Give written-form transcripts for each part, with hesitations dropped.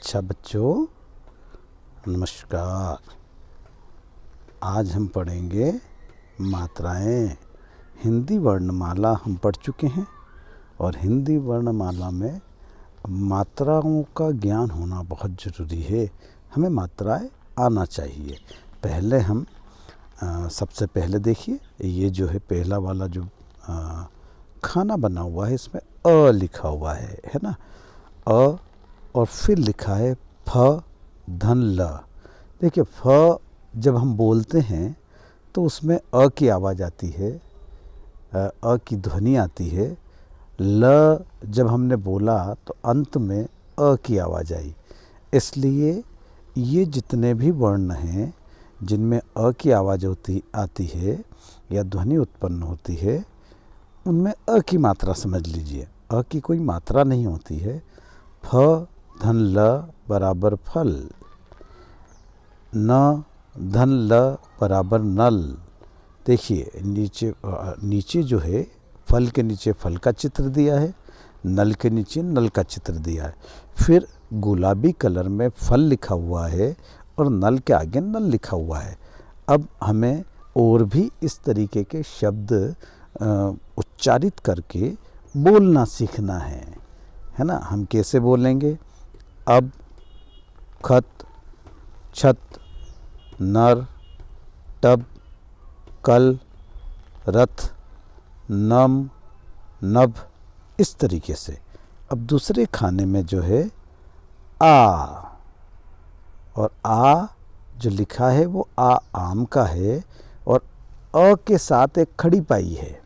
अच्छा बच्चों, नमस्कार। आज हम पढ़ेंगे मात्राएं। हिंदी वर्णमाला हम पढ़ चुके हैं और हिंदी वर्णमाला में मात्राओं का ज्ञान होना बहुत ज़रूरी है। हमें मात्राएं आना चाहिए। पहले हम सबसे पहले देखिए, ये जो है पहला वाला जो खाना बना हुआ है, इसमें अ लिखा हुआ है ना। अ और फिर लिखा है फ धन ल। देखिए, फ जब हम बोलते हैं तो उसमें अ की आवाज़ आती है, अ की ध्वनि आती है। ल जब हमने बोला तो अंत में अ की आवाज़ आई। इसलिए ये जितने भी वर्ण हैं जिनमें अ की आवाज़ आती है या ध्वनि उत्पन्न होती है, उनमें अ की मात्रा समझ लीजिए। अ की कोई मात्रा नहीं होती है। फ धन ल बराबर फल, न धन ल बराबर नल। देखिए, नीचे जो है फल के नीचे फल का चित्र दिया है, नल के नीचे नल का चित्र दिया है। फिर गुलाबी कलर में फल लिखा हुआ है और नल के आगे नल लिखा हुआ है। अब हमें और भी इस तरीके के शब्द उच्चारित करके बोलना सीखना है ना। हम कैसे बोलेंगे? अब, खत, छत, नर, टब, कल, रथ, नम, नभ, इस तरीके से। अब दूसरे खाने में जो है आ, और आ जो लिखा है वो आ आम का है और अ के साथ एक खड़ी पाई है।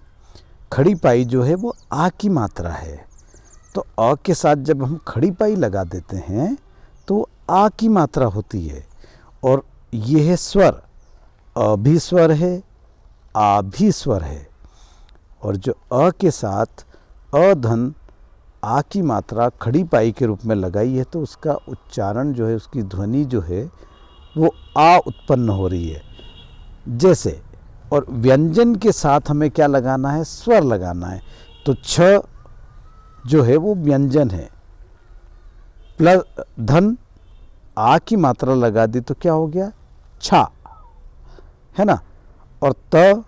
खड़ी पाई जो है वो आ की मात्रा है। तो अ के साथ जब हम खड़ी पाई लगा देते हैं तो आ की मात्रा होती है। और ये है स्वर, अ भी स्वर है, आ भी स्वर है। और जो अ के साथ अ धन आ की मात्रा खड़ी पाई के रूप में लगाई है तो उसका उच्चारण जो है, उसकी ध्वनि जो है वो आ उत्पन्न हो रही है जैसे। और व्यंजन के साथ हमें क्या लगाना है? स्वर लगाना है। तो छ जो है वो व्यंजन है, प्लस धन आ की मात्रा लगा दी तो क्या हो गया? छा, है ना। और त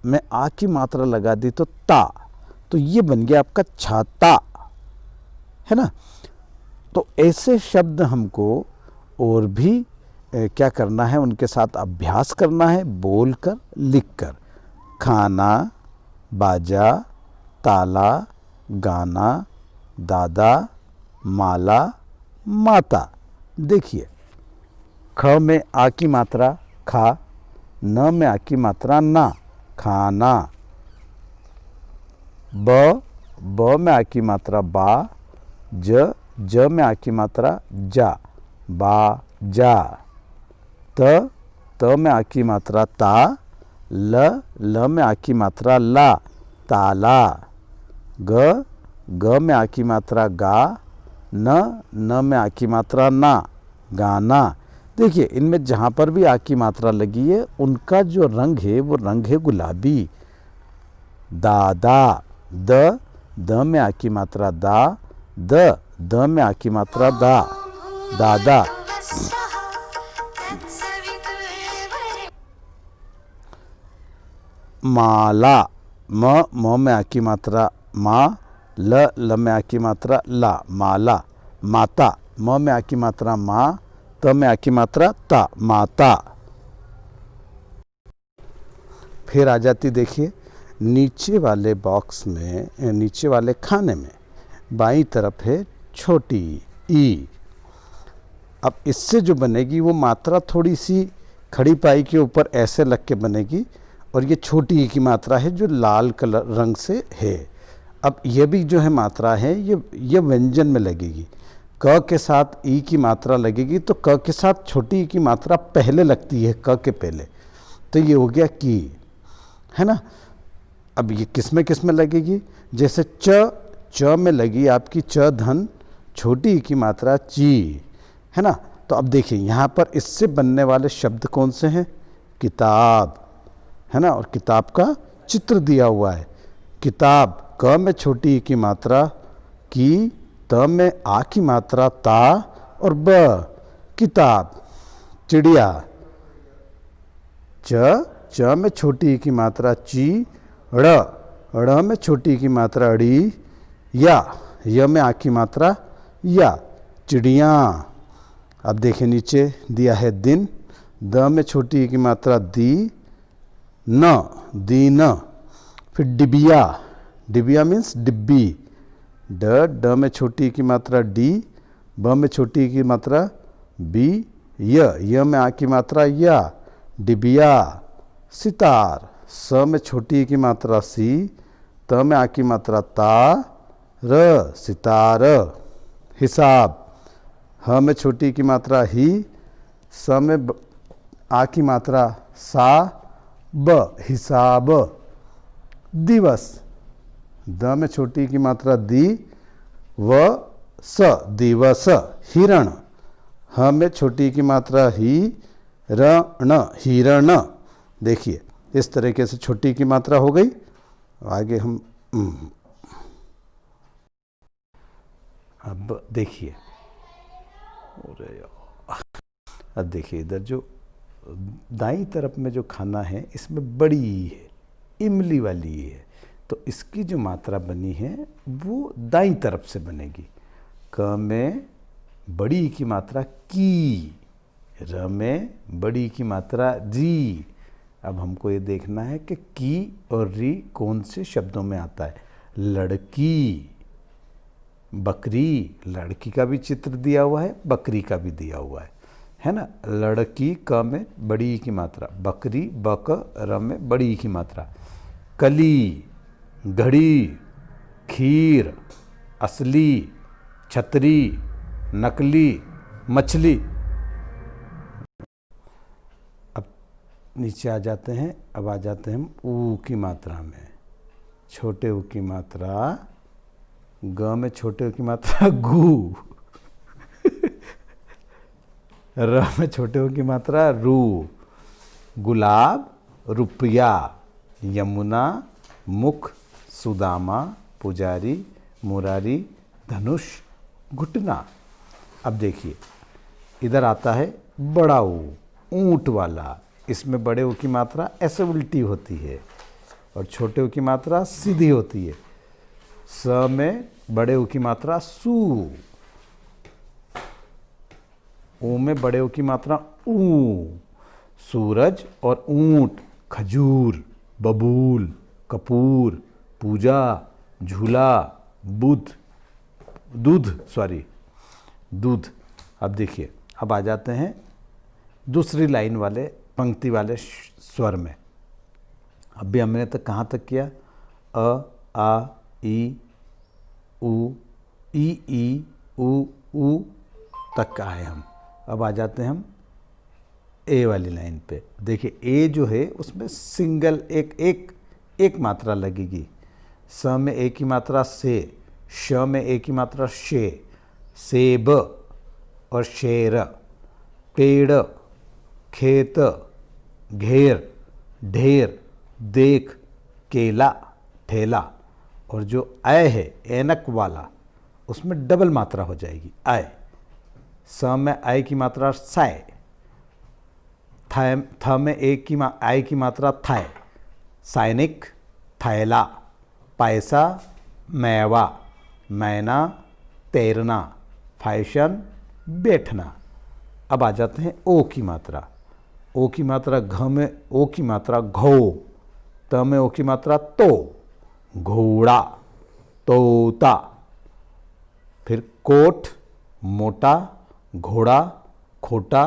में आ की मात्रा लगा दी तो ता, तो ये बन गया आपका छाता, है ना। तो ऐसे शब्द हमको और भी क्या करना है? उनके साथ अभ्यास करना है, बोलकर, लिखकर। खाना, बाजा, ताला, गाना, दादा, माला, माता। देखिए, ख में आ की मात्रा खा, न में आ की मात्रा ना, खाना। ब में आ की मात्रा बा, ज में आ की मात्रा जा, बा जा। त में आ की मात्रा ता, ल में आ की मात्रा ला, ताला। ग में आ की मात्रा गा, न में आ की मात्रा ना, गाना। देखिए, इनमें जहाँ पर भी आ की मात्रा लगी है उनका जो रंग है वो रंग है गुलाबी। दादा, द में आ की मात्रा दा, द में आ की मात्रा दा, दादा। माला, म में आ की मात्रा मा, ल में आ की मात्रा ला, माला। माता, म में आ की मात्रा मा, त में आ की मात्रा ता, माता। फिर आ जाती, देखिए, नीचे वाले बॉक्स में, नीचे वाले खाने में बाईं तरफ है छोटी ई। अब इससे जो बनेगी वो मात्रा थोड़ी सी खड़ी पाई के ऊपर ऐसे लग के बनेगी और ये छोटी ई की मात्रा है जो लाल कलर रंग से है। अब ये भी जो है मात्रा है, ये व्यंजन में लगेगी। क के साथ ई की मात्रा लगेगी तो क के साथ छोटी ई की मात्रा पहले लगती है, क के पहले। तो ये हो गया की, है ना। अब ये किस में लगेगी? जैसे च में लगी आपकी च धन छोटी ई की मात्रा ची, है ना। तो अब देखिए, यहाँ पर इससे बनने वाले शब्द कौन से हैं? किताब, है ना। और किताब का चित्र दिया हुआ है। किताब, क में छोटी ई की मात्रा की, त में आ की मात्रा ता और ब किताब, चिड़िया। च में छोटी की मात्रा ची, ड़ में छोटी की मात्रा अड़ी, य में आ की मात्रा या, चिड़िया। अब देखें नीचे दिया है दिन, द में छोटी की मात्रा दी, दीन। फिर डिबिया, डिबिया मीन्स डिब्बी, ड में छोटी की मात्रा डी, ब में छोटी की मात्रा बी, य में आ की मात्रा या, डिबिया। सितार, स में छोटी की मात्रा सी, त में आ की मात्रा ता, र, सितार। हिसाब, ह में छोटी की मात्रा ही, स में आ की मात्रा सा, ब, हिसाब। दिवस, द में छोटी की मात्रा दी, व, स, दिवस। हिरण, ह में छोटी की मात्रा ही, रण, हिरण। देखिए इस तरीके से छोटी की मात्रा हो गई। आगे हम अब देखिए, अब देखिए इधर जो दाईं तरफ में जो खाना है इसमें बड़ी ई है, इमली वाली ई है, तो इसकी जो मात्रा बनी है वो दाईं तरफ से बनेगी। क में बड़ी ई की मात्रा की, र में बड़ी ई की मात्रा री। अब हमको ये देखना है कि की और री कौन से शब्दों में आता है। लड़की, बकरी, लड़की का भी चित्र दिया हुआ है, बकरी का भी दिया हुआ है ना। लड़की क में बड़ी ई की मात्रा, बकरी बक, र में बड़ी ई की मात्रा। कली, घड़ी, खीर, असली, छतरी, नकली, मछली। अब नीचे आ जाते हैं, अब आ जाते हैं हम ऊ की मात्रा में। छोटे ऊ की मात्रा, ग में छोटे ऊ की मात्रा गु, र में छोटे ऊ की मात्रा रू। गुलाब, रुपया, यमुना, मुख, सुदामा, पुजारी, मुरारी, धनुष, घुटना। अब देखिए इधर आता है बड़ा ऊ, ऊंट वाला। इसमें बड़े ऊ की मात्रा ऐसे उल्टी होती है और छोटे ऊ की मात्रा सीधी होती है। स में बड़े ऊ की मात्रा सू, ऊ में बड़े ऊ की मात्रा ऊ। सूरज और ऊंट, खजूर, बबूल, कपूर, पूजा, झूला, दूध। अब देखिए, अब आ जाते हैं दूसरी लाइन वाले पंक्ति वाले स्वर में। अब भी हमने तक कहाँ तक किया? अ, आ, ई, उ, ई, उ तक आए हम। अब आ जाते हैं हम ए वाली लाइन पे। देखिए ए जो है उसमें सिंगल एक मात्रा लगेगी। स में ए की मात्रा से, श में ए की मात्रा शे, सेब और शेर, पेड़, खेत, घेर, ढेर, देख, केला, ठेला। और जो आय है ऐनक वाला, उसमें डबल मात्रा हो जाएगी आय। स में आय की मात्रा साय, थ में आय की मात्रा थाय, सैनिक, थैला, पैसा, मैवा, मैना, तैरना, फैशन, बैठना। अब आ जाते हैं ओ की मात्रा। ओ की मात्रा घ में ओ की मात्रा घो, त में ओ की मात्रा तो, घोड़ा, तोता। फिर कोट, मोटा, घोड़ा, खोटा,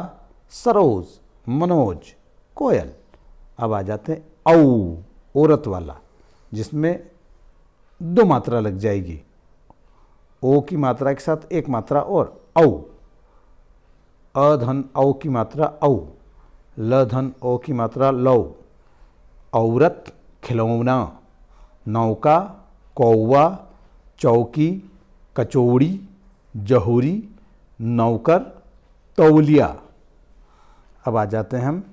सरोज, मनोज, कोयल। अब आ जाते हैं औ, औरत वाला, जिसमें दो मात्रा लग जाएगी। ओ की मात्रा के साथ एक मात्रा और औ। अधन औ की मात्रा औ, लधन ओ की मात्रा लौ। औरत, खिलौना, नौका, कौवा, चौकी, कचौड़ी, जहूरी, नौकर, तौलिया। अब आ जाते हैं हम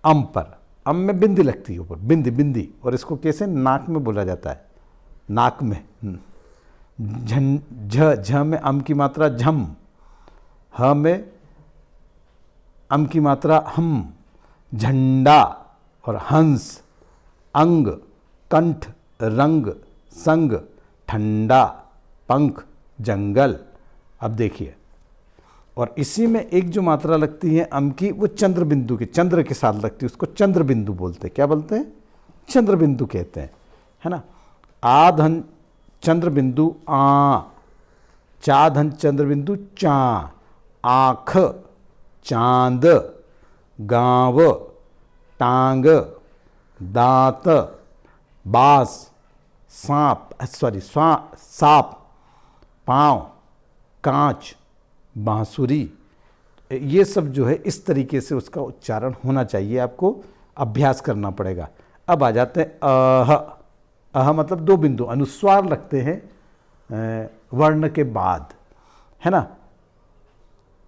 अम पर। अम में बिंदी लगती है ऊपर, बिंदी। और इसको कैसे नाक में बोला जाता है, नाक में। झ में अम की मात्रा झम, ह में अम की मात्रा हम, झंडा और हंस, अंग, कंठ, रंग, संग, ठंडा, पंख, जंगल। अब देखिए, और इसी में एक जो मात्रा लगती है अम की, वो चंद्र बिंदु के, चंद्र के साथ लगती है, उसको चंद्र बिंदु बोलते हैं। क्या बोलते हैं? चंद्र बिंदु कहते हैं, है ना। आधन चंद्र बिंदु आ, चाधन चंद्र बिंदु चा, आँख, चांद, गांव, टांग, दांत, बांस, सांप, पाँव, कांच, बांसुरी। ये सब जो है इस तरीके से उसका उच्चारण होना चाहिए, आपको अभ्यास करना पड़ेगा। अब आ जाते हैं अह। अह मतलब 2 बिंदु, अनुस्वार लगते हैं वर्ण के बाद, है ना।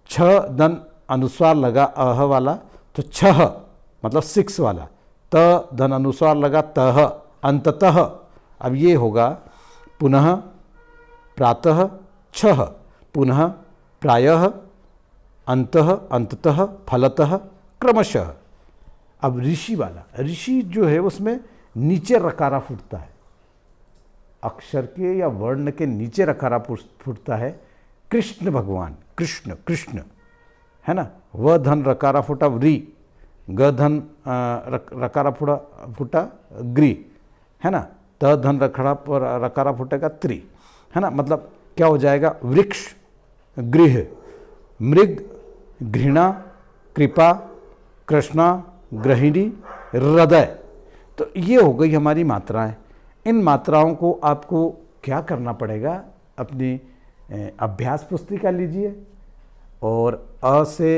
छ दन अनुस्वार लगा अह वाला, तो छह मतलब 6 वाला। त धन अनुस्वार लगा तह, अंततः। अब ये होगा पुनः, प्रातः, छह, पुनः, प्रायः, अंतः, अंततः, फलतः, क्रमशः। अब ऋषि वाला, ऋषि जो है उसमें नीचे रकारा फूटता है, अक्षर के या वर्ण के नीचे रकारा फूटता है। कृष्ण भगवान, कृष्ण, कृष्ण, है ना। व धन रकारा फूटा व्री, ग धन रकारा फूटा ग्री, है ना। त धन रकारा फूटेगा त्रि, है ना। मतलब क्या हो जाएगा? वृक्ष, गृह, मृग, घृणा, कृपा, कृष्णा, गृहिणी, हृदय। तो ये हो गई हमारी मात्राएं। इन मात्राओं को आपको क्या करना पड़ेगा? अपनी अभ्यास पुस्तिका लीजिए और अ से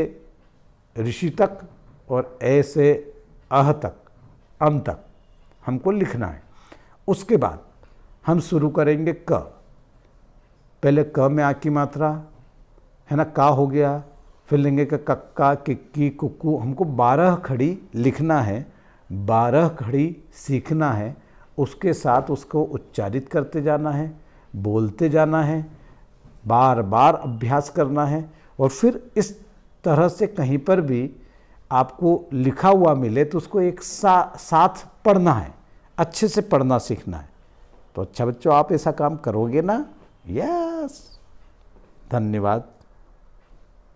ऋषि तक और ए से अह तक, अम तक हमको लिखना है। उसके बाद हम शुरू करेंगे क। पहले क में आ की मात्रा, है ना, का हो गया। फिर लेंगे का कक्का, किक्की, कुक्कू। हमको 12 खड़ी लिखना है, 12 खड़ी सीखना है। उसके साथ उसको उच्चारित करते जाना है, बोलते जाना है, बार बार अभ्यास करना है। और फिर इस तरह से कहीं पर भी आपको लिखा हुआ मिले तो उसको एक साथ पढ़ना है, अच्छे से पढ़ना सीखना है। तो अच्छा बच्चों, आप ऐसा काम करोगे ना? यस, धन्यवाद।